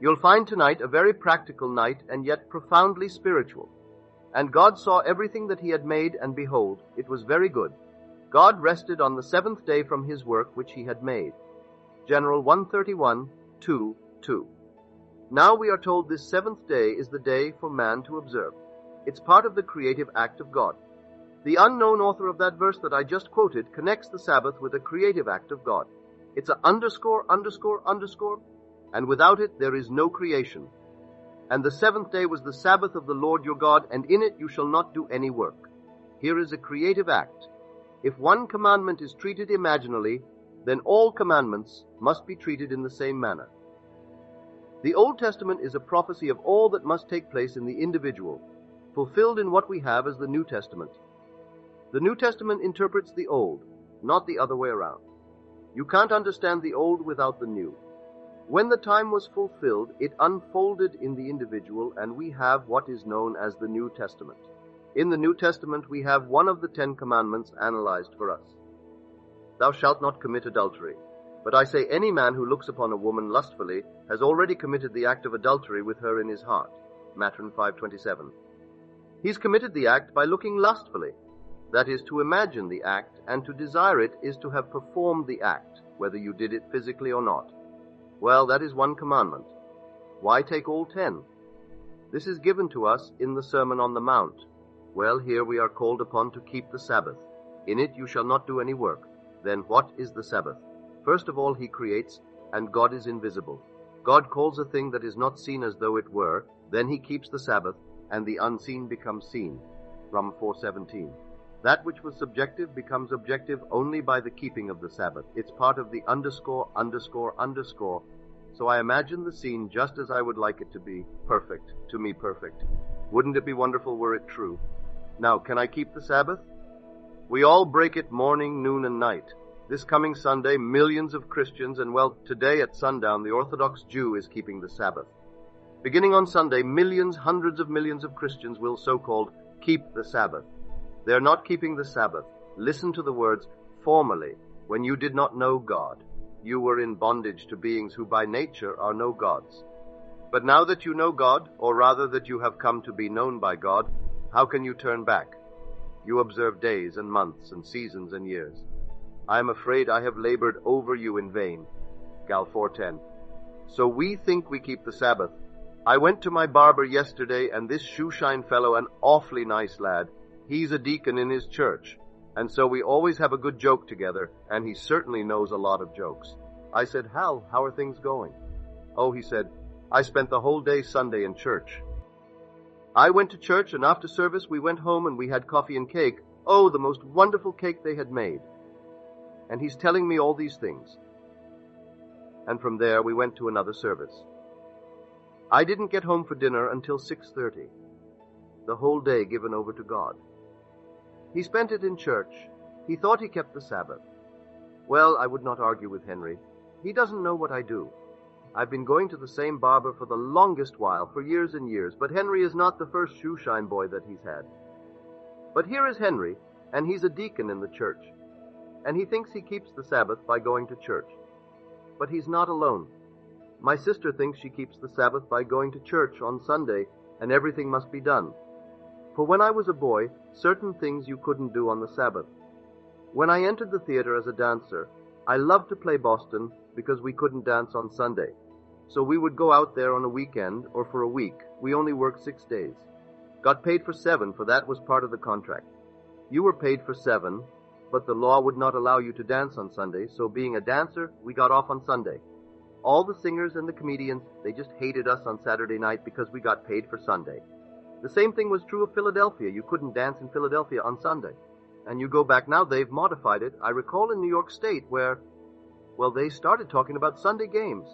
You'll find tonight a very practical night and yet profoundly spiritual. And God saw everything that he had made, and behold, it was very good. God rested on the seventh day from his work which he had made. General 131, 2:2. Now we are told this seventh day is the day for man to observe. It's part of the creative act of God. The unknown author of that verse that I just quoted connects the Sabbath with a creative act of God. It's a underscore, and without it there is no creation. And the seventh day was the Sabbath of the Lord your God, and in it you shall not do any work. Here is a creative act. If one commandment is treated imaginally, then all commandments must be treated in the same manner. The Old Testament is a prophecy of all that must take place in the individual, fulfilled in what we have as the New Testament. The New Testament interprets the Old, not the other way around. You can't understand the Old without the New. When the time was fulfilled, it unfolded in the individual, and we have what is known as the New Testament. In the New Testament, we have one of the 10 commandments analyzed for us. Thou shalt not commit adultery. But I say any man who looks upon a woman lustfully has already committed the act of adultery with her in his heart. Matthew 5:27. He's committed the act by looking lustfully. That is, to imagine the act, and to desire it is to have performed the act, whether you did it physically or not. Well, that is one commandment. Why take all 10? This is given to us in the Sermon on the Mount. Well, here we are called upon to keep the Sabbath. In it you shall not do any work. Then what is the Sabbath? First of all, he creates, and God is invisible. God calls a thing that is not seen as though it were, then he keeps the Sabbath, and the unseen becomes seen. Rom 4:17. That which was subjective becomes objective only by the keeping of the Sabbath. It's part of the underscore. So I imagine the scene just as I would like it to be. Perfect. To me, perfect. Wouldn't it be wonderful were it true? Now, can I keep the Sabbath? We all break it morning, noon, and night. This coming Sunday, millions of Christians, and well, today at sundown, the Orthodox Jew is keeping the Sabbath. Beginning on Sunday, millions, hundreds of millions of Christians will so-called keep the Sabbath. They are not keeping the Sabbath. Listen to the words, formerly, when you did not know God, you were in bondage to beings who by nature are no gods. But now that you know God, or rather that you have come to be known by God, how can you turn back? You observe days and months and seasons and years. I am afraid I have labored over you in vain. Gal 4:10. So we think we keep the Sabbath. I went to my barber yesterday, and this shoeshine fellow, an awfully nice lad, he's a deacon in his church, and so we always have a good joke together, and he certainly knows a lot of jokes. I said, Hal, how are things going? Oh, he said, I spent the whole day Sunday in church. I went to church, and after service we went home and we had coffee and cake. Oh, the most wonderful cake they had made. And he's telling me all these things. And from there we went to another service. I didn't get home for dinner until 6:30. The whole day given over to God. He spent it in church. He thought he kept the Sabbath. Well, I would not argue with Henry. He doesn't know what I do. I've been going to the same barber for the longest while, for years and years, but Henry is not the first shoeshine boy that he's had. But here is Henry, and he's a deacon in the church, and he thinks he keeps the Sabbath by going to church. But he's not alone. My sister thinks she keeps the Sabbath by going to church on Sunday, and everything must be done. For when I was a boy, certain things you couldn't do on the Sabbath. When I entered the theater as a dancer, I loved to play Boston because we couldn't dance on Sunday. So we would go out there on a weekend or for a week. We only worked 6 days. Got paid for 7, for that was part of the contract. You were paid for 7, but the law would not allow you to dance on Sunday, so being a dancer, we got off on Sunday. All the singers and the comedians, they just hated us on Saturday night because we got paid for Sunday. The same thing was true of Philadelphia. You couldn't dance in Philadelphia on Sunday. And you go back now, they've modified it. I recall in New York State where, well, they started talking about Sunday games.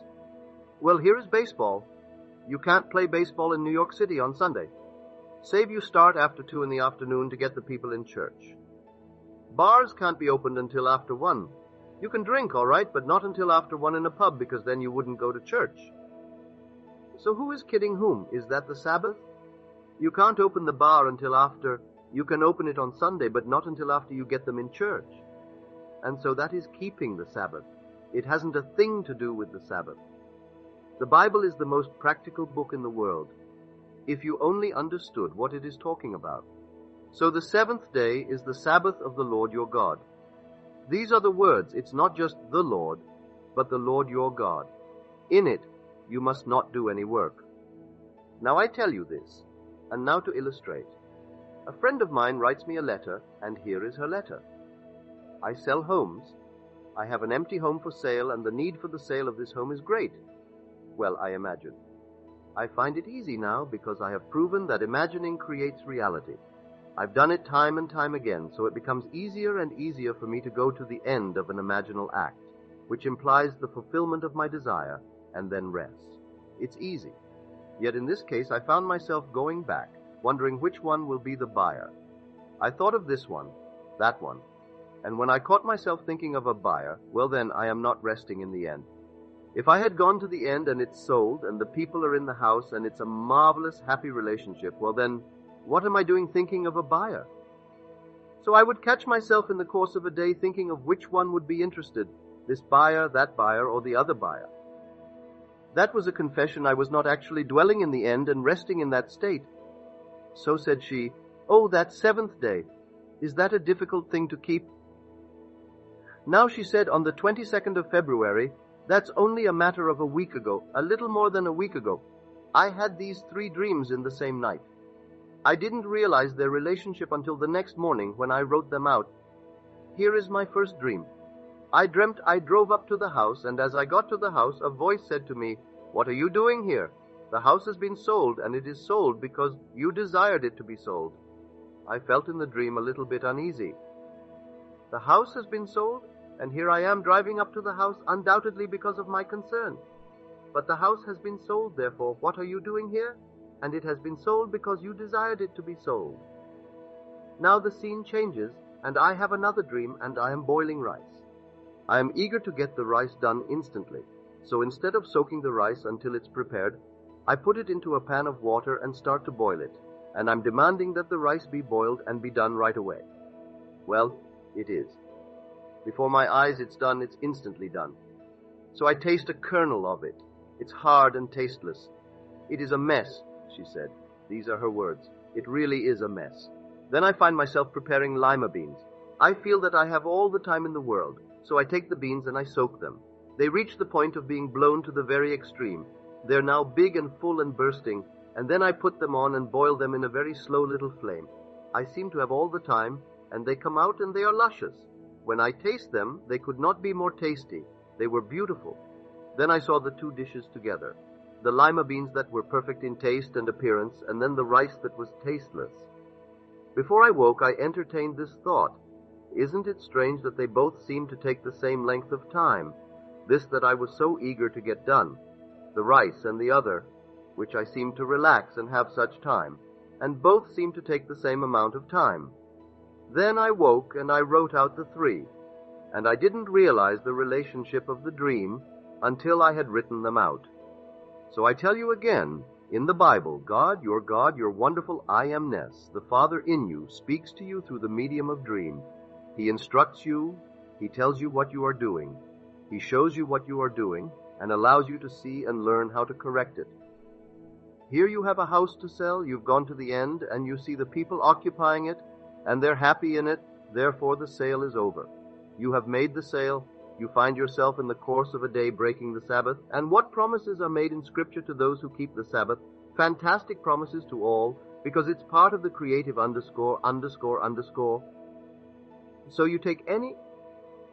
Well, here is baseball. You can't play baseball in New York City on Sunday. Save you start after 2 in the afternoon to get the people in church. Bars can't be opened until after 1. You can drink, all right, but not until after 1 in a pub, because then you wouldn't go to church. So who is kidding whom? Is that the Sabbath? You can't open the bar until after. You can open it on Sunday, but not until after you get them in church. And so that is keeping the Sabbath. It hasn't a thing to do with the Sabbath. The Bible is the most practical book in the world, if you only understood what it is talking about. So the seventh day is the Sabbath of the Lord your God. These are the words. It's not just the Lord, but the Lord your God. In it, you must not do any work. Now I tell you this, and now to illustrate. A friend of mine writes me a letter, and here is her letter. I sell homes. I have an empty home for sale, and the need for the sale of this home is great. Well, I imagine. I find it easy now because I have proven that imagining creates reality. I've done it time and time again, so it becomes easier and easier for me to go to the end of an imaginal act, which implies the fulfillment of my desire, and then rest. It's easy. Yet in this case, I found myself going back, wondering which one will be the buyer. I thought of this one, that one, and when I caught myself thinking of a buyer, well then, I am not resting in the end. If I had gone to the end and it's sold, and the people are in the house, and it's a marvelous, happy relationship, well then, what am I doing thinking of a buyer? So I would catch myself in the course of a day thinking of which one would be interested, this buyer, that buyer, or the other buyer. That was a confession I was not actually dwelling in the end and resting in that state. So said she, "Oh, that seventh day, is that a difficult thing to keep?" Now she said on the 22nd of February, that's only a matter of a week ago, a little more than a week ago. I had these 3 dreams in the same night. I didn't realize their relationship until the next morning when I wrote them out. Here is my first dream. I dreamt I drove up to the house, and as I got to the house, a voice said to me, "What are you doing here? The house has been sold, and it is sold because you desired it to be sold." I felt in the dream a little bit uneasy. The house has been sold, and here I am driving up to the house undoubtedly because of my concern. But the house has been sold, therefore, what are you doing here? And it has been sold because you desired it to be sold. Now the scene changes, and I have another dream, and I am boiling rice. I am eager to get the rice done instantly, so instead of soaking the rice until it's prepared, I put it into a pan of water and start to boil it, and I'm demanding that the rice be boiled and be done right away. Well, it is. Before my eyes it's done, it's instantly done. So I taste a kernel of it. It's hard and tasteless. "It is a mess," she said. These are her words. "It really is a mess." Then I find myself preparing lima beans. I feel that I have all the time in the world, so I take the beans and I soak them. They reach the point of being blown to the very extreme. They're now big and full and bursting, and then I put them on and boil them in a very slow little flame. I seem to have all the time, and they come out and they are luscious. When I taste them, they could not be more tasty. They were beautiful. Then I saw the 2 dishes together. The lima beans that were perfect in taste and appearance, and then the rice that was tasteless. Before I woke, I entertained this thought. Isn't it strange that they both seem to take the same length of time? This that I was so eager to get done. The rice and the other, which I seemed to relax and have such time. And both seemed to take the same amount of time. Then I woke and I wrote out the 3. And I didn't realize the relationship of the dream until I had written them out. So I tell you again, in the Bible, God, your wonderful I amness, the Father in you, speaks to you through the medium of dream. He instructs you, he tells you what you are doing. He shows you what you are doing, and allows you to see and learn how to correct it. Here you have a house to sell, you've gone to the end, and you see the people occupying it, and they're happy in it, therefore the sale is over. You have made the sale. You find yourself in the course of a day breaking the Sabbath. And what promises are made in Scripture to those who keep the Sabbath? Fantastic promises to all, because it's part of the creative underscore. So you take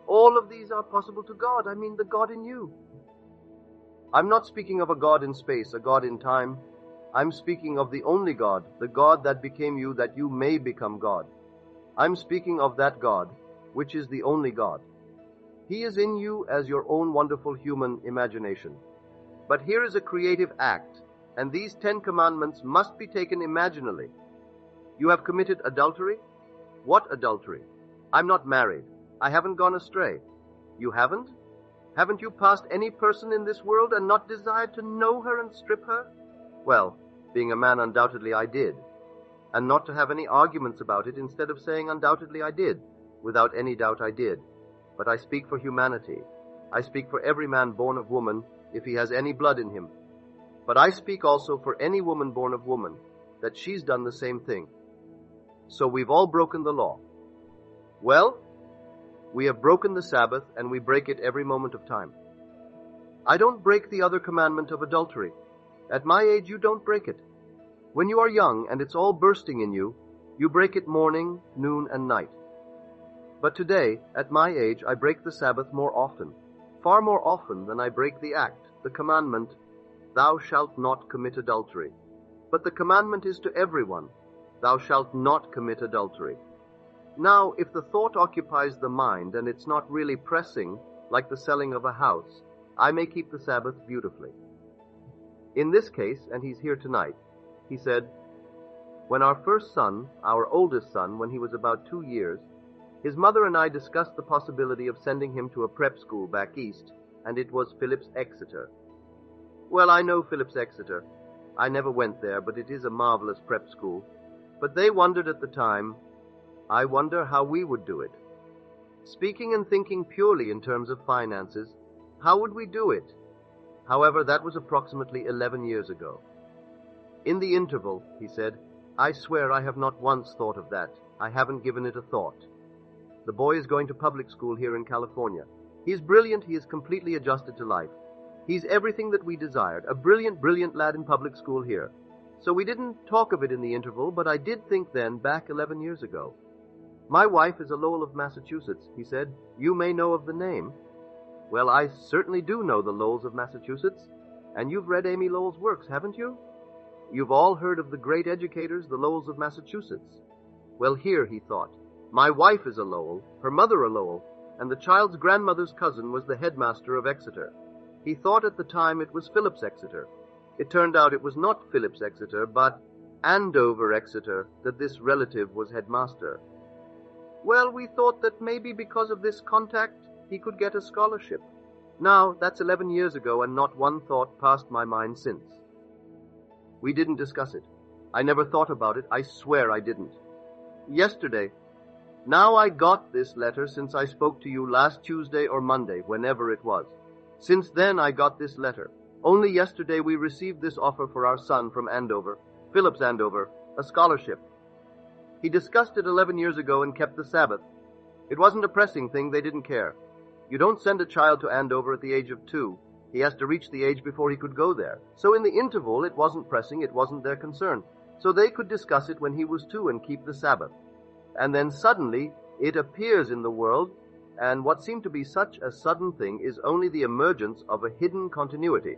all of these are possible to God. I mean, the God in you. I'm not speaking of a God in space, a God in time. I'm speaking of the only God, the God that became you, that you may become God. I'm speaking of that God, which is the only God. He is in you as your own wonderful human imagination. But here is a creative act, and these 10 commandments must be taken imaginally. You have committed adultery? What adultery? I'm not married. I haven't gone astray. You haven't? Haven't you passed any person in this world and not desired to know her and strip her? Well, being a man, undoubtedly I did. And not to have any arguments about it, instead of saying undoubtedly I did. Without any doubt I did. But I speak for humanity. I speak for every man born of woman if he has any blood in him. But I speak also for any woman born of woman, that she's done the same thing. So we've all broken the law. Well, we have broken the Sabbath, and we break it every moment of time. I don't break the other commandment of adultery. At my age, you don't break it. When you are young and it's all bursting in you, you break it morning, noon, and night. But today, at my age, I break the Sabbath more often, far more often than I break the act, the commandment, thou shalt not commit adultery. But the commandment is to everyone, thou shalt not commit adultery. Now, if the thought occupies the mind and it's not really pressing, like the selling of a house, I may keep the Sabbath beautifully. In this case, and he's here tonight, he said, when our first son, our oldest son, when he was about 2 years, his mother and I discussed the possibility of sending him to a prep school back east, and it was Phillips Exeter. Well, I know Phillips Exeter. I never went there, but it is a marvelous prep school. But they wondered at the time, I wonder how we would do it. Speaking and thinking purely in terms of finances, how would we do it? However, that was approximately 11 years ago. In the interval, he said, I swear I have not once thought of that. I haven't given it a thought. The boy is going to public school here in California. He is brilliant. He is completely adjusted to life. He's everything that we desired, a brilliant, brilliant lad in public school here. So we didn't talk of it in the interval, but I did think then, back 11 years ago. My wife is a Lowell of Massachusetts, he said. You may know of the name. Well, I certainly do know the Lowells of Massachusetts. And you've read Amy Lowell's works, haven't you? You've all heard of the great educators, the Lowells of Massachusetts. Well, here, he thought, my wife is a Lowell, her mother a Lowell, and the child's grandmother's cousin was the headmaster of Exeter. He thought at the time it was Phillips Exeter. It turned out it was not Phillips Exeter, but Andover Exeter, that this relative was headmaster. Well, we thought that maybe because of this contact, he could get a scholarship. Now, that's 11 years ago, and not one thought passed my mind since. We didn't discuss it. I never thought about it. I swear I didn't. Yesterday, now I got this letter since I spoke to you last Tuesday or Monday, whenever it was. Since then I got this letter. Only yesterday we received this offer for our son from Andover, Phillips Andover, a scholarship. He discussed it 11 years ago and kept the Sabbath. It wasn't a pressing thing. They didn't care. You don't send a child to Andover at the age of 2. He has to reach the age before he could go there. So in the interval, it wasn't pressing. It wasn't their concern. So they could discuss it when he was 2 and keep the Sabbath. And then suddenly, it appears in the world, and what seemed to be such a sudden thing is only the emergence of a hidden continuity.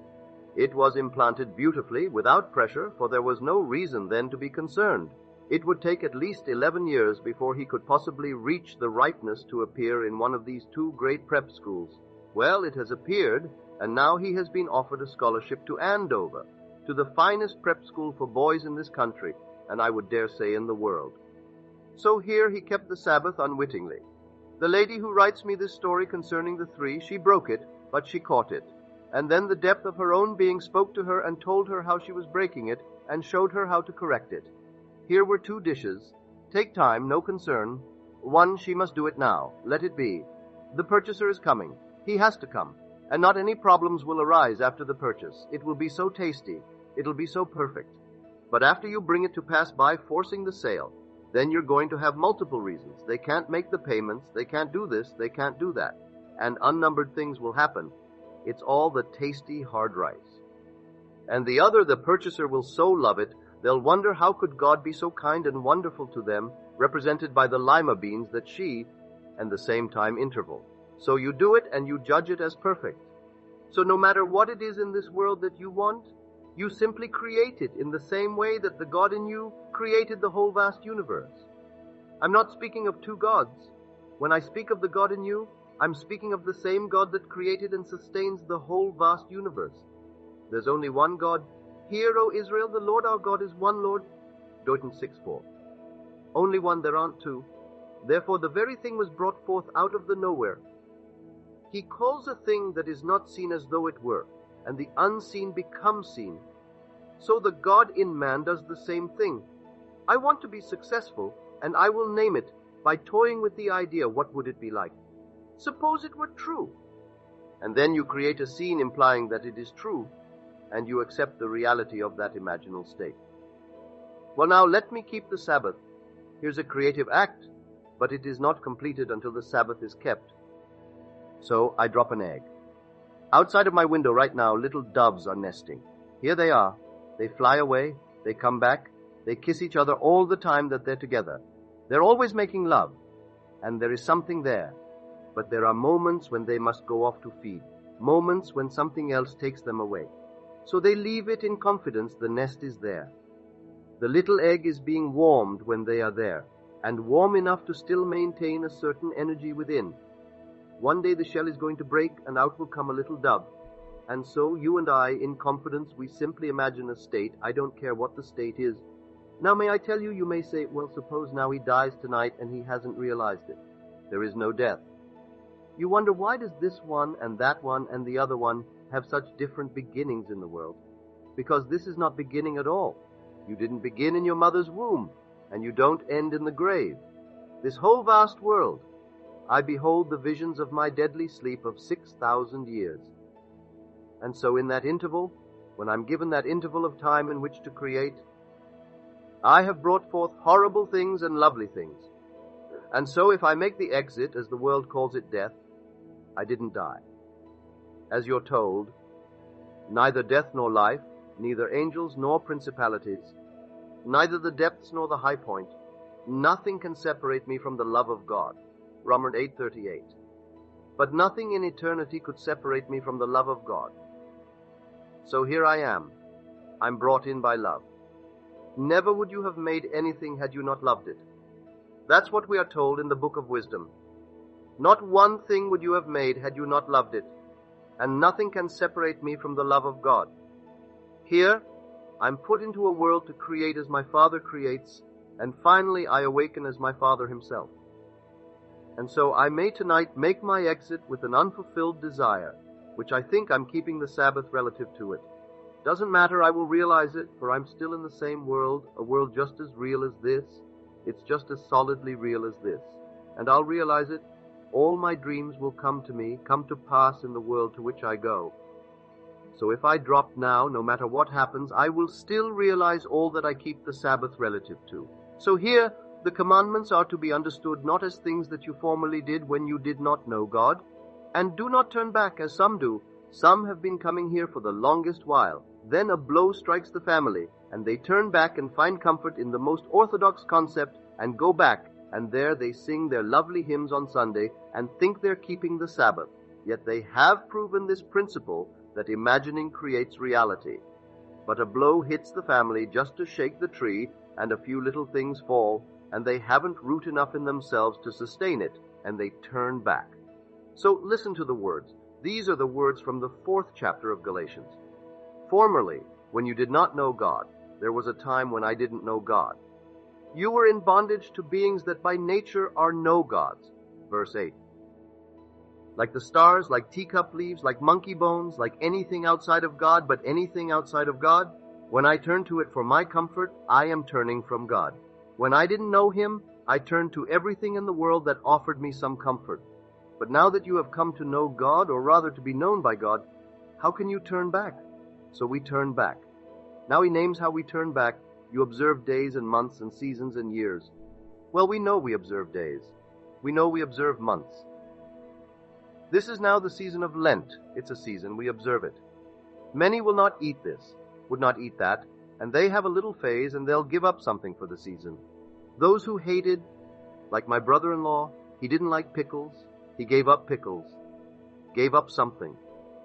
It was implanted beautifully, without pressure, for there was no reason then to be concerned. It would take at least 11 years before he could possibly reach the ripeness to appear in one of these 2 great prep schools. Well, it has appeared, and now he has been offered a scholarship to Andover, to the finest prep school for boys in this country, and I would dare say in the world. So here he kept the Sabbath unwittingly. The lady who writes me this story concerning the 3, she broke it, but she caught it. And then the depth of her own being spoke to her and told her how she was breaking it, and showed her how to correct it. Here were 2 dishes. Take time, no concern. 1, she must do it now. Let it be. The purchaser is coming. He has to come. And not any problems will arise after the purchase. It will be so tasty. It'll be so perfect. But after you bring it to pass by forcing the sale, then you're going to have multiple reasons. They can't make the payments. They can't do this. They can't do that. And unnumbered things will happen. It's all the tasty hard rice. And the other, the purchaser will so love it, they'll wonder how could God be so kind and wonderful to them, represented by the lima beans that she, and the same time interval. So you do it and you judge it as perfect. So no matter what it is in this world that you want, you simply create it in the same way that the God in you created the whole vast universe. I'm not speaking of 2 gods. When I speak of the God in you, I'm speaking of the same God that created and sustains the whole vast universe. There's only one God. Hear, O Israel, the Lord our God is one Lord. Deuteronomy 6:4. Only one, there aren't 2. Therefore the very thing was brought forth out of the nowhere. He calls a thing that is not seen as though it were, and the unseen becomes seen. So the God in man does the same thing. I want to be successful, and I will name it by toying with the idea, what would it be like? Suppose it were true. and then you create a scene implying that it is true, and you accept the reality of that imaginal state. Well, now let me keep the Sabbath. Here's a creative act, but it is not completed until the Sabbath is kept. So I drop an egg. Outside of my window right now, little doves are nesting. Here they are. They fly away, they come back, they kiss each other all the time that they're together. They're always making love, and there is something there. But there are moments when they must go off to feed, moments when something else takes them away. So they leave it in confidence the nest is there. The little egg is being warmed when they are there, and warm enough to still maintain a certain energy within. One day the shell is going to break, and out will come a little dove. And so you and I, in confidence, we simply imagine a state. I don't care what the state is. Now may I tell you, you may say, well, suppose now he dies tonight and he hasn't realized it. There is no death. You wonder, why does this one and the other one have such different beginnings in the world? Because this is not beginning at all. You didn't begin in your mother's womb, and you don't end in the grave. This whole vast world, I behold the visions of my deadly sleep of 6,000 years. And so in that interval, when I'm given that interval of time in which to create, I have brought forth horrible things and lovely things. And so if I make the exit, as the world calls it death, I didn't die. As you're told, neither death nor life, neither angels nor principalities, neither the depths nor the high point, nothing can separate me from the love of God. Romans 8:38. But nothing in eternity could separate me from the love of God. So here I am. I'm brought in by love. Never would you have made anything had you not loved it. That's what we are told in the Book of Wisdom. Not one thing would you have made had you not loved it, and nothing can separate me from the love of God. Here, I'm put into a world to create as my Father creates, and finally I awaken as my Father himself. And so I may tonight make my exit with an unfulfilled desire, which I think I'm keeping the Sabbath relative to it. Doesn't matter, I will realize it, for I'm still in the same world, a world just as real as this. It's just as solidly real as this. And I'll realize it. All my dreams will come to me, come to pass in the world to which I go. So if I drop now, no matter what happens, I will still realize all that I keep the Sabbath relative to. So here, the commandments are to be understood not as things that you formerly did when you did not know God. And do not turn back, as some do. Some have been coming here for the longest while. Then a blow strikes the family, and they turn back and find comfort in the most orthodox concept and go back, and there they sing their lovely hymns on Sunday and think they're keeping the Sabbath. Yet they have proven this principle that imagining creates reality. But a blow hits the family just to shake the tree, and a few little things fall, and they haven't root enough in themselves to sustain it, and they turn back. So listen to the words. These are the words from the 4th chapter of Galatians. Formerly, when you did not know God, there was a time when I didn't know God. You were in bondage to beings that by nature are no gods. Verse 8. Like the stars, like teacup leaves, like monkey bones, like anything outside of God, but anything outside of God, when I turn to it for my comfort, I am turning from God. When I didn't know Him, I turned to everything in the world that offered me some comfort. But now that you have come to know God, or rather to be known by God, how can you turn back? So we turn back. Now he names how we turn back. You observe days and months and seasons and years. Well, we know we observe days. We know we observe months. This is now the season of Lent. It's a season, we observe it. Many will not eat this, would not eat that, and they have a little phase and they'll give up something for the season. Those who hated, like my brother-in-law, he didn't like pickles. He gave up pickles, gave up something.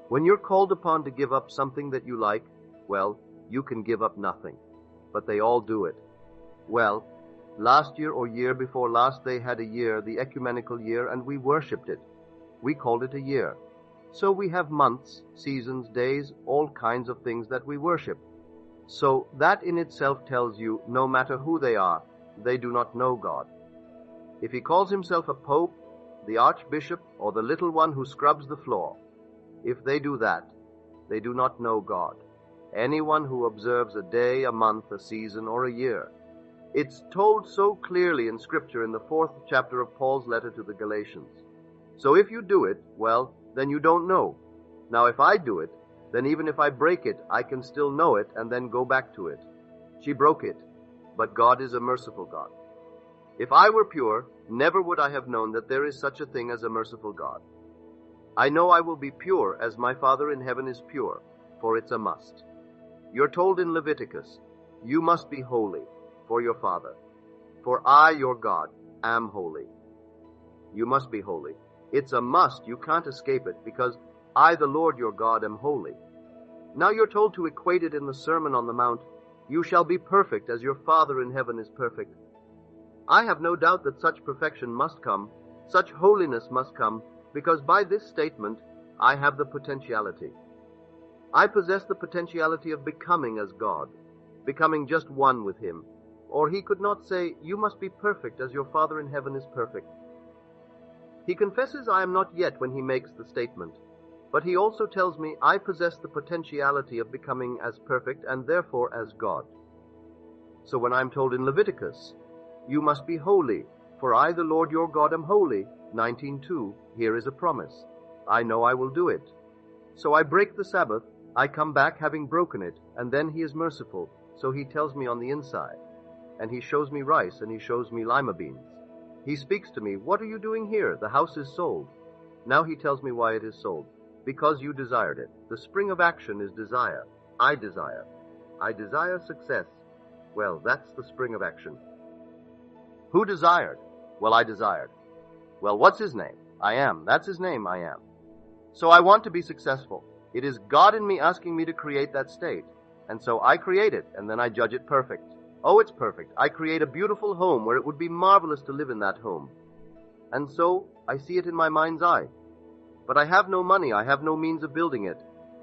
When you're called upon to give up something that you like, well, you can give up nothing. But they all do it. Well, last year or year before last they had a year, the ecumenical year, and we worshipped it. We called it a year. So we have months, seasons, days, all kinds of things that we worship. So that in itself tells you, no matter who they are, they do not know God. If he calls himself a pope, the archbishop, or the little one who scrubs the floor, if they do that, they do not know God. Anyone who observes a day, a month, a season, or a year. It's told so clearly in Scripture in the 4th chapter of Paul's letter to the Galatians. So if you do it, well, then you don't know. Now if I do it, then even if I break it, I can still know it and then go back to it. She broke it, but God is a merciful God. If I were pure, never would I have known that there is such a thing as a merciful God. I know I will be pure as my Father in heaven is pure, for it's a must. You're told in Leviticus, you must be holy for your Father, for I, your God, am holy. You must be holy. It's a must. You can't escape it, because I, the Lord your God, am holy. Now you're told to equate it in the Sermon on the Mount, you shall be perfect as your Father in heaven is perfect. I have no doubt that such perfection must come, such holiness must come, because by this statement, I have the potentiality. I possess the potentiality of becoming as God, becoming just one with Him. Or He could not say, you must be perfect as your Father in heaven is perfect. He confesses I am not yet when He makes the statement, but He also tells me I possess the potentiality of becoming as perfect and therefore as God. So when I'm told in Leviticus, you must be holy, for I, the Lord your God, am holy, 19:2, here is a promise. I know I will do it. So I break the Sabbath, I come back having broken it, and then He is merciful, so He tells me on the inside. And He shows me rice, and He shows me lima beans. He speaks to me, what are you doing here? The house is sold. Now He tells me why it is sold. Because you desired it. The spring of action is desire. I desire. I desire success. Well, that's the spring of action. Who desired? Well, I desired. Well, what's His name? I am. That's His name, I am. So I want to be successful. It is God in me asking me to create that state. And so I create it, and then I judge it perfect. Oh, it's perfect. I create a beautiful home where it would be marvelous to live in that home. And so I see it in my mind's eye. But I have no money. I have no means of building it.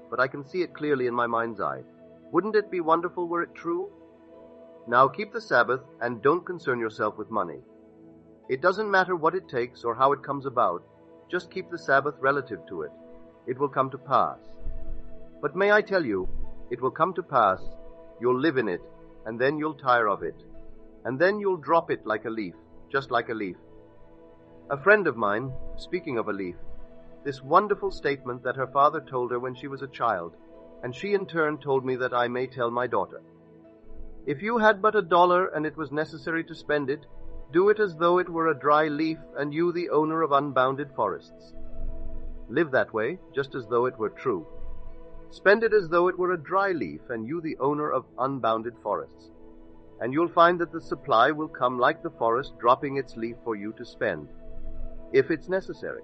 But I can see it clearly in my mind's eye. Wouldn't it be wonderful were it true? Now keep the Sabbath and don't concern yourself with money. It doesn't matter what it takes or how it comes about. Just keep the Sabbath relative to it. It will come to pass. But may I tell you, it will come to pass, you'll live in it, and then you'll tire of it. And then you'll drop it like a leaf, just like a leaf. A friend of mine, speaking of a leaf, this wonderful statement that her father told her when she was a child, and she in turn told me that I may tell my daughter. If you had but $1 and it was necessary to spend it, do it as though it were a dry leaf and you the owner of unbounded forests. Live that way, just as though it were true. Spend it as though it were a dry leaf and you the owner of unbounded forests. And you'll find that the supply will come like the forest, dropping its leaf for you to spend, if it's necessary.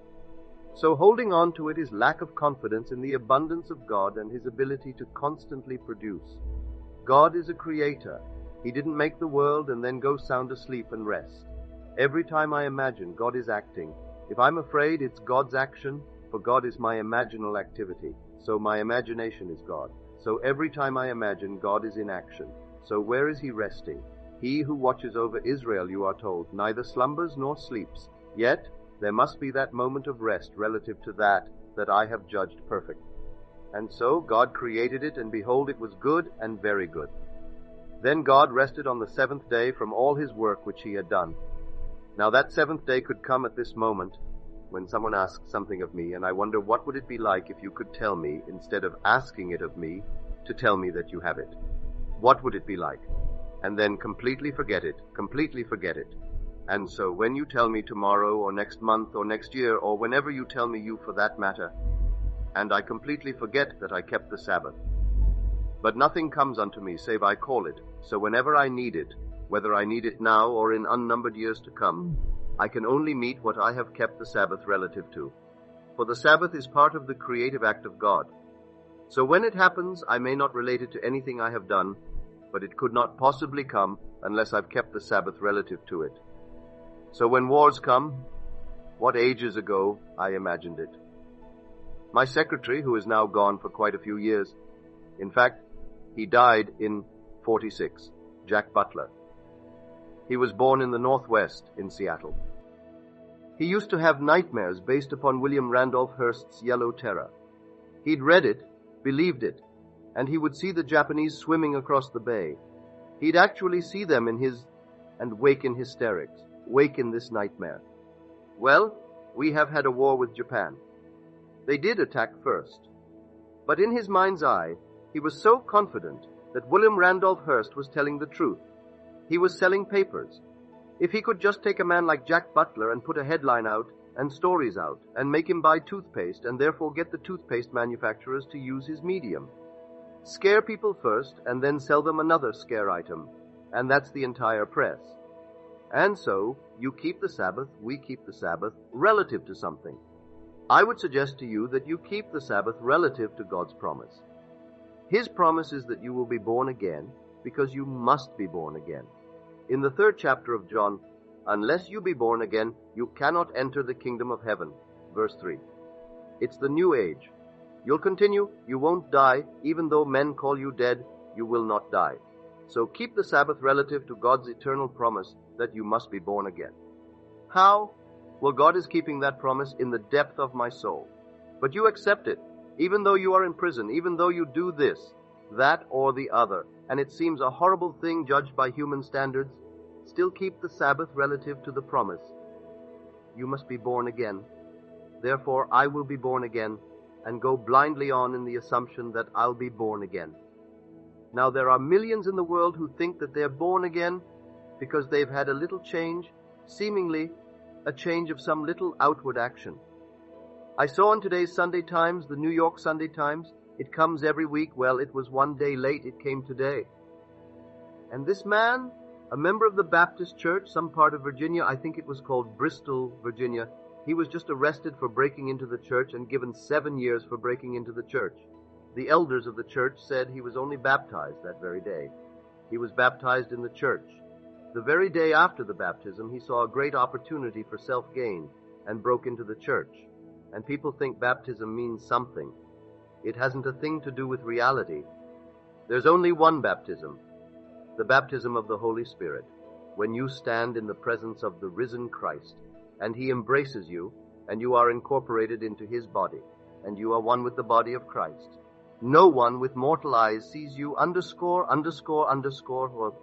So holding on to it is lack of confidence in the abundance of God and His ability to constantly produce. God is a creator. He didn't make the world and then go sound asleep and rest. Every time I imagine, God is acting. If I'm afraid, it's God's action, for God is my imaginal activity. So my imagination is God. So every time I imagine, God is in action. So where is He resting? He who watches over Israel, you are told, neither slumbers nor sleeps. Yet there must be that moment of rest relative to that I have judged perfect. And so God created it, and behold, it was good and very good. Then God rested on the seventh day from all His work which He had done. Now that seventh day could come at this moment, when someone asks something of me, and I wonder what would it be like if you could tell me, instead of asking it of me, to tell me that you have it. What would it be like? And then completely forget it, completely forget it. And so when you tell me tomorrow or next month or next year or whenever you tell me you for that matter, and I completely forget that I kept the Sabbath. But nothing comes unto me save I call it, so whenever I need it, whether I need it now or in unnumbered years to come, I can only meet what I have kept the Sabbath relative to. For the Sabbath is part of the creative act of God. So when it happens, I may not relate it to anything I have done, but it could not possibly come unless I've kept the Sabbath relative to it. So when wars come, what ages ago I imagined it. My secretary, who is now gone for quite a few years, in fact, he died in 46, Jack Butler. He was born in the Northwest in Seattle. He used to have nightmares based upon William Randolph Hearst's Yellow Terror. He'd read it, believed it, and he would see the Japanese swimming across the bay. He'd actually see them and wake in hysterics, wake in this nightmare. Well, we have had a war with Japan. They did attack first. But in his mind's eye, he was so confident that William Randolph Hearst was telling the truth. He was selling papers. If he could just take a man like Jack Butler and put a headline out and stories out and make him buy toothpaste and therefore get the toothpaste manufacturers to use his medium. Scare people first and then sell them another scare item, and that's the entire press. And so, you keep the Sabbath, we keep the Sabbath, relative to something. I would suggest to you that you keep the Sabbath relative to God's promise. His promise is that you will be born again because you must be born again. In the 3rd chapter of John, unless you be born again, you cannot enter the kingdom of heaven. Verse 3. It's the new age. You'll continue, you won't die, even though men call you dead, you will not die. So keep the Sabbath relative to God's eternal promise that you must be born again. How? Well, God is keeping that promise in the depth of my soul. But you accept it, even though you are in prison, even though you do this, that, or the other, and it seems a horrible thing judged by human standards, still keep the Sabbath relative to the promise. You must be born again. Therefore, I will be born again, and go blindly on in the assumption that I'll be born again. Now, there are millions in the world who think that they're born again because they've had a little change, seemingly a change of some little outward action. I saw in today's Sunday Times, the New York Sunday Times, it comes every week. Well, it was one day late, it came today. And this man, a member of the Baptist Church, some part of Virginia, I think it was called Bristol, Virginia, he was just arrested for breaking into the church and given 7 years for breaking into the church. The elders of the church said he was only baptized that very day. He was baptized in the church. The very day after the baptism, he saw a great opportunity for self-gain and broke into the church. And people think baptism means something. It hasn't a thing to do with reality. There's only one baptism, the baptism of the Holy Spirit, when you stand in the presence of the risen Christ, and he embraces you, and you are incorporated into his body, and you are one with the body of Christ. No one with mortal eyes sees you underscore, or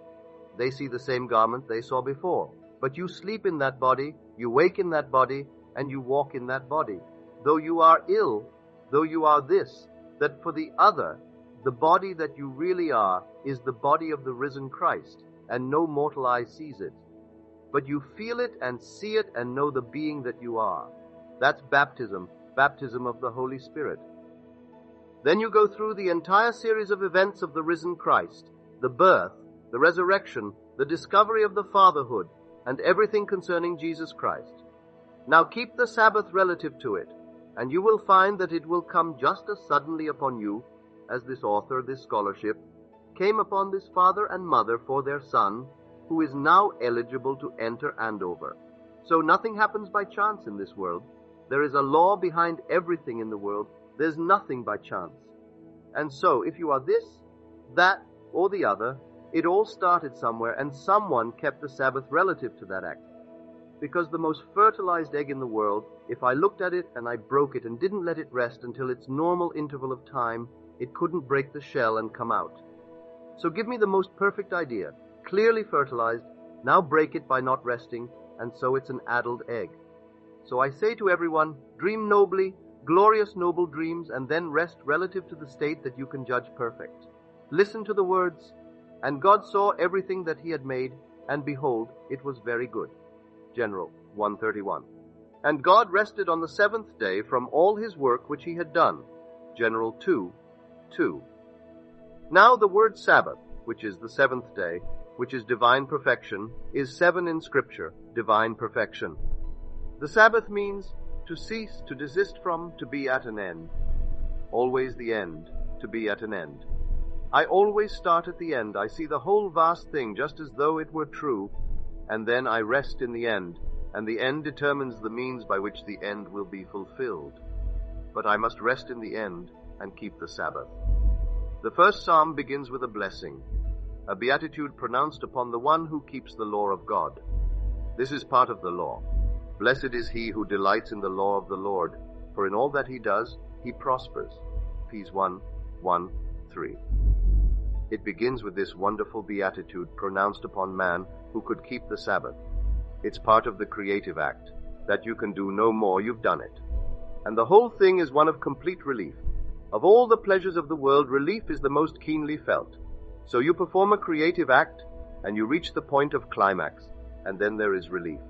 they see the same garment they saw before. But you sleep in that body, you wake in that body, and you walk in that body. Though you are ill, though you are this, that for the other, the body that you really are is the body of the risen Christ, and no mortal eye sees it. But you feel it and see it and know the being that you are. That's baptism, baptism of the Holy Spirit. Then you go through the entire series of events of the risen Christ, the birth, the resurrection, the discovery of the fatherhood, and everything concerning Jesus Christ. Now keep the Sabbath relative to it, and you will find that it will come just as suddenly upon you as this author, this scholarship, came upon this father and mother for their son, who is now eligible to enter Andover. So nothing happens by chance in this world. There is a law behind everything in the world. There's nothing by chance. And so, if you are this, that, or the other, it all started somewhere, and someone kept the Sabbath relative to that act. Because the most fertilized egg in the world, if I looked at it and I broke it and didn't let it rest until its normal interval of time, it couldn't break the shell and come out. So give me the most perfect idea, clearly fertilized, now break it by not resting, and so it's an addled egg. So I say to everyone, dream nobly, glorious noble dreams, and then rest relative to the state that you can judge perfect. Listen to the words, and God saw everything that he had made, and behold, it was very good. General 131. And God rested on the 7th day from all his work which he had done. General 2:2. Now the word Sabbath, which is the 7th day, which is divine perfection, is 7 in Scripture, divine perfection. The Sabbath means to cease, to desist from, to be at an end. Always the end, to be at an end. I always start at the end. I see the whole vast thing just as though it were true, and then I rest in the end, and the end determines the means by which the end will be fulfilled. But I must rest in the end and keep the Sabbath. The first psalm begins with a blessing, a beatitude pronounced upon the one who keeps the law of God. This is part of the law. Blessed is he who delights in the law of the Lord, for in all that he does, he prospers. Ps 1:1-3. It begins with this wonderful beatitude pronounced upon man who could keep the Sabbath. It's part of the creative act, that you can do no more, you've done it. And the whole thing is one of complete relief, Of all the pleasures of the world, relief is the most keenly felt. So you perform a creative act, and you reach the point of climax, and then there is relief.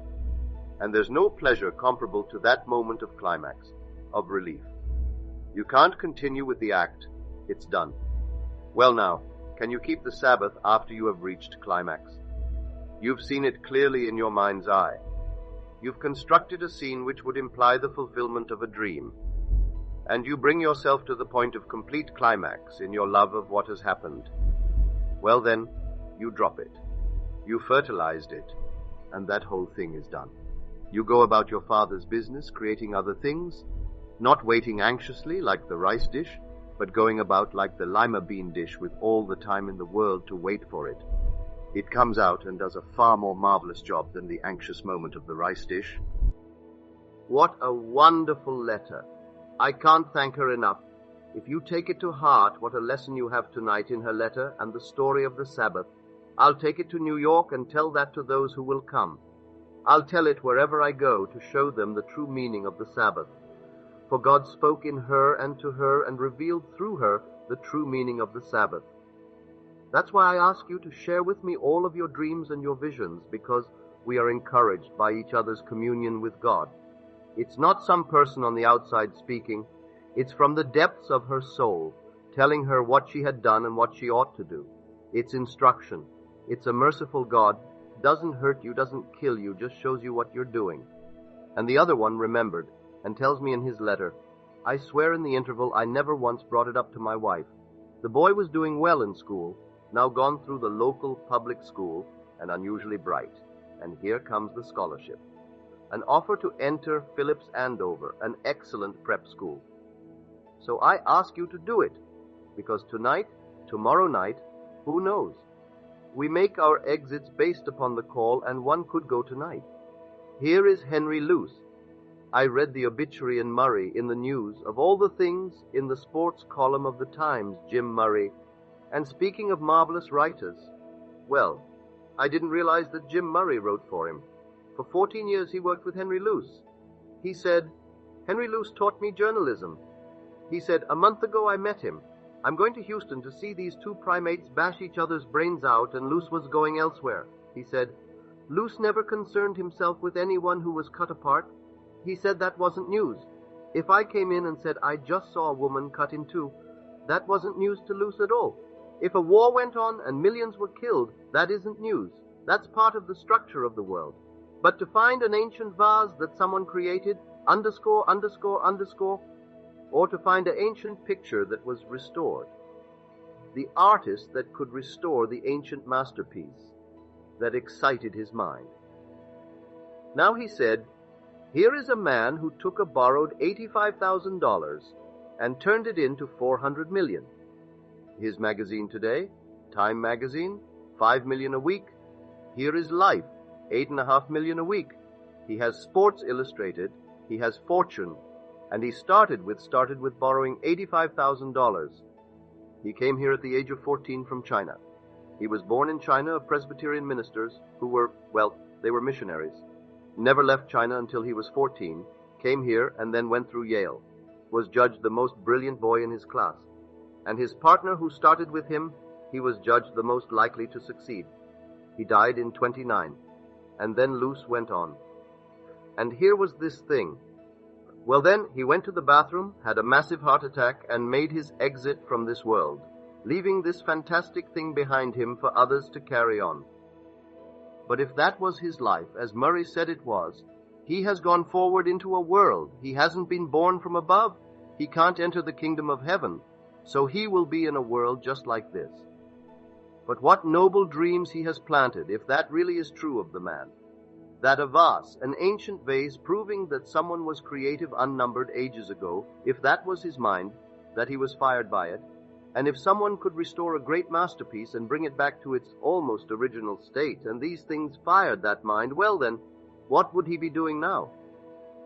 And there's no pleasure comparable to that moment of climax, of relief. You can't continue with the act. It's done. Well now, can you keep the Sabbath after you have reached climax? You've seen it clearly in your mind's eye. You've constructed a scene which would imply the fulfillment of a dream. And you bring yourself to the point of complete climax in your love of what has happened. Well then, you drop it. You fertilized it, and that whole thing is done. You go about your Father's business, creating other things, not waiting anxiously like the rice dish, but going about like the lima bean dish with all the time in the world to wait for it. It comes out and does a far more marvelous job than the anxious moment of the rice dish. What a wonderful letter. I can't thank her enough. If you take it to heart what a lesson you have tonight in her letter and the story of the Sabbath, I'll take it to New York and tell that to those who will come. I'll tell it wherever I go to show them the true meaning of the Sabbath. For God spoke in her and to her and revealed through her the true meaning of the Sabbath. That's why I ask you to share with me all of your dreams and your visions, because we are encouraged by each other's communion with God. It's not some person on the outside speaking. It's from the depths of her soul, telling her what she had done and what she ought to do. It's instruction. It's a merciful God. Doesn't hurt you, doesn't kill you, just shows you what you're doing. And the other one remembered and tells me in his letter, I swear in the interval I never once brought it up to my wife. The boy was doing well in school, now gone through the local public school and unusually bright. And here comes the scholarship. An offer to enter Phillips Andover, an excellent prep school. So I ask you to do it, because tonight, tomorrow night, who knows? We make our exits based upon the call, and one could go tonight. Here is Henry Luce. I read the obituary in Murray in the news of all the things in the sports column of the Times, Jim Murray. And speaking of marvelous writers, well, I didn't realize that Jim Murray wrote for him. For 14 years he worked with Henry Luce. He said, Henry Luce taught me journalism. He said, a month ago I met him. I'm going to Houston to see these two primates bash each other's brains out, and Luce was going elsewhere. He said, Luce never concerned himself with anyone who was cut apart. He said that wasn't news. If I came in and said I just saw a woman cut in two, that wasn't news to Luce at all. If a war went on and millions were killed, that isn't news. That's part of the structure of the world. But to find an ancient vase that someone created, underscore, underscore, underscore, or to find an ancient picture that was restored. The artist that could restore the ancient masterpiece that excited his mind. Now he said, here is a man who took a borrowed $85,000 and turned it into $400 million. His magazine today, Time magazine, $5 million a week. Here is Life, $8.5 million a week. He has Sports Illustrated. He has Fortune. And he started with borrowing $85,000. He came here at the age of 14 from China. He was born in China of Presbyterian ministers who were, well, they were missionaries. Never left China until he was 14, came here and then went through Yale, was judged the most brilliant boy in his class. And his partner who started with him, he was judged the most likely to succeed. He died in 29, and then Luce went on. And here was this thing. Well then, he went to the bathroom, had a massive heart attack, and made his exit from this world, leaving this fantastic thing behind him for others to carry on. But if that was his life, as Murray said it was, he has gone forward into a world. He hasn't been born from above. He can't enter the kingdom of heaven, so he will be in a world just like this. But what noble dreams he has planted, if that really is true of the man. That a vase, an ancient vase proving that someone was creative unnumbered ages ago, if that was his mind, that he was fired by it, and if someone could restore a great masterpiece and bring it back to its almost original state, and these things fired that mind, well then, what would he be doing now?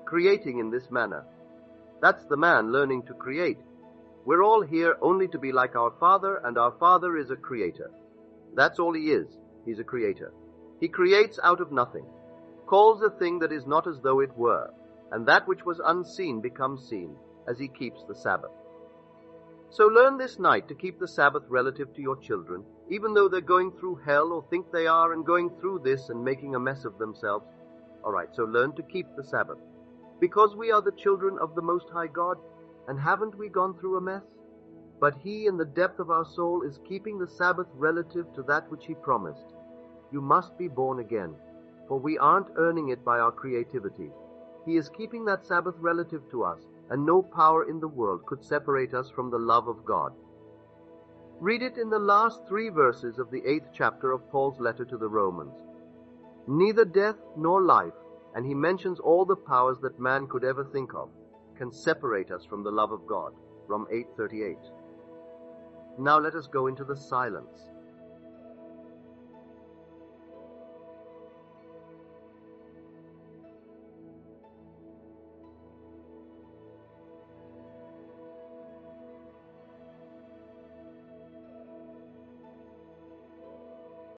Creating in this manner. That's the man learning to create. We're all here only to be like our Father, and our Father is a creator. That's all he is. He's a creator. He creates out of nothing, calls a thing that is not as though it were, and that which was unseen becomes seen, as he keeps the Sabbath. So learn this night to keep the Sabbath relative to your children, even though they're going through hell or think they are and going through this and making a mess of themselves. All right, so learn to keep the Sabbath. Because we are the children of the Most High God, and haven't we gone through a mess? But He, in the depth of our soul, is keeping the Sabbath relative to that which He promised. You must be born again, for we aren't earning it by our creativity. He is keeping that Sabbath relative to us, and no power in the world could separate us from the love of God. Read it in the last 3 verses of the 8th chapter of Paul's letter to the Romans. Neither death nor life, and he mentions all the powers that man could ever think of, can separate us from the love of God. Rom 8:38. Now let us go into the silence